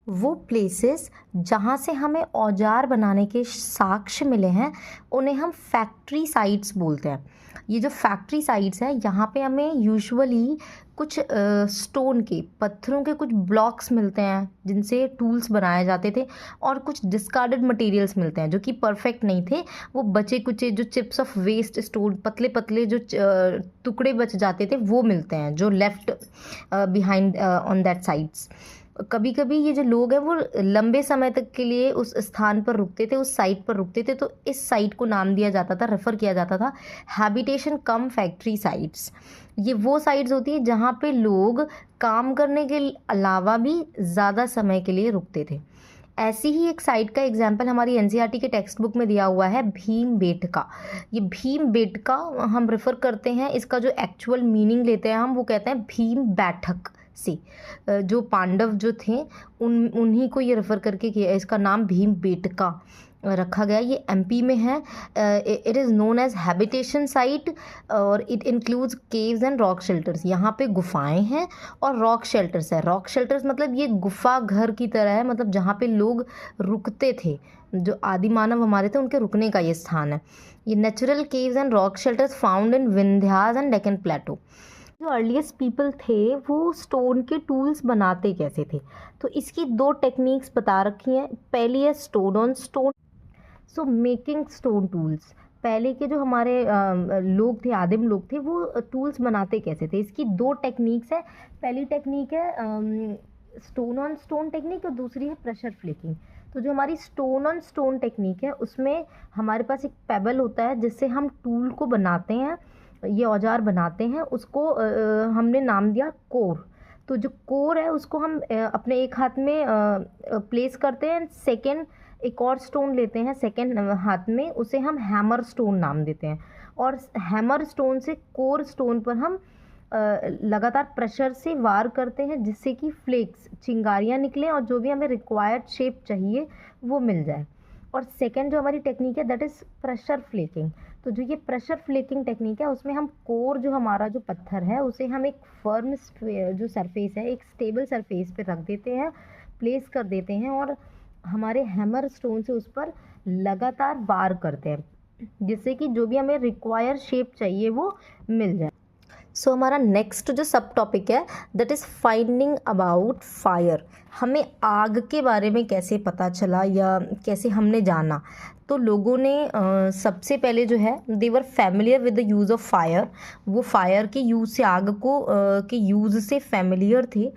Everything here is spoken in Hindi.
वो प्लेसेस जहाँ से हमें औजार बनाने के साक्ष्य मिले हैं उन्हें हम फैक्ट्री साइट्स बोलते हैं। ये जो फैक्ट्री साइट्स हैं यहाँ पे हमें यूजुअली कुछ स्टोन के पत्थरों के कुछ ब्लॉक्स मिलते हैं जिनसे टूल्स बनाए जाते थे, और कुछ डिस्कार्डेड मटेरियल्स मिलते हैं जो कि परफेक्ट नहीं थे। वो बचे कुचे जो चिप्स ऑफ वेस्ट स्टोन, पतले पतले जो टुकड़े बच जाते थे वो मिलते हैं जो left behind on that sites. कभी कभी ये जो लोग हैं वो लंबे समय तक के लिए उस स्थान पर रुकते थे, उस साइट पर रुकते थे, तो इस साइट को नाम दिया जाता था, रेफ़र किया जाता था हैबिटेशन कम फैक्ट्री साइट्स। ये वो साइट्स होती है जहाँ पे लोग काम करने के अलावा भी ज़्यादा समय के लिए रुकते थे। ऐसी ही एक साइट का एग्जाम्पल हमारी एनसीईआरटी के टेक्स्ट बुक में दिया हुआ है, भीम बेटका। ये भीम बेटका हम रेफ़र करते हैं, इसका जो एक्चुअल मीनिंग लेते हैं हम, वो कहते हैं भीम बैठक से। जो पांडव जो थे उन्हीं को ये रेफ़र करके किया, इसका नाम भीम बेटका रखा गया। ये एमपी में है। It is known as habitation site और it includes caves and rock shelters. यहाँ पे गुफाएं हैं और रॉक शेल्टर्स है। रॉक शेल्टर्स मतलब ये गुफा घर की तरह है, मतलब जहाँ पे लोग रुकते थे, जो आदि मानव हमारे थे उनके रुकने का ये स्थान है। ये natural caves and rock shelters found in Vindhyas and Deccan plateau. जो अर्लीस्ट पीपल थे वो स्टोन के टूल्स बनाते कैसे थे, तो इसकी दो टेक्निक्स बता रखी हैं। पहली है stone on stone. So making stone tools, पहले के जो हमारे लोग थे, आदिम लोग थे, वो टूल्स बनाते कैसे थे, इसकी दो टेक्निक्स है। पहली टेक्निक है स्टोन ऑन स्टोन टेक्निक और दूसरी है प्रेशर फ्लेकिंग। तो जो हमारी स्टोन ऑन स्टोन टेक्निक है उसमें हमारे पास एक पेबल होता है जिससे हम टूल को बनाते हैं, ये औजार बनाते हैं। उसको हमने नाम दिया कोर। तो जो कोर है उसको हम अपने एक हाथ में प्लेस करते हैं, सेकेंड एक और स्टोन लेते हैं सेकेंड हाथ में, उसे हम हैमर स्टोन नाम देते हैं। और हैमर स्टोन से कोर स्टोन पर हम लगातार प्रेशर से वार करते हैं जिससे कि फ्लेक्स, चिंगारियाँ निकलें और जो भी हमें रिक्वायर्ड शेप चाहिए वो मिल जाए। और सेकेंड जो हमारी टेक्निक है दैट इज़ प्रेशर फ्लेकिंग। तो जो ये प्रेशर फ्लेकिंग टेक्निक है उसमें हम कोर, जो हमारा जो पत्थर है, उसे हम एक फर्म जो सरफेस है, एक स्टेबल सरफेस पे रख देते हैं, प्लेस कर देते हैं और हमारे हैमर स्टोन से उस पर लगातार वार करते हैं जिससे कि जो भी हमें रिक्वायर शेप चाहिए वो मिल जाए। सो हमारा नेक्स्ट जो सब टॉपिक है that is finding about fire. हमें आग के बारे में कैसे पता चला या कैसे हमने जाना, तो लोगों ने सबसे पहले जो है they were familiar with the use of fire. वो फायर के यूज़ से, आग को के यूज़ से फैमिलियर थे।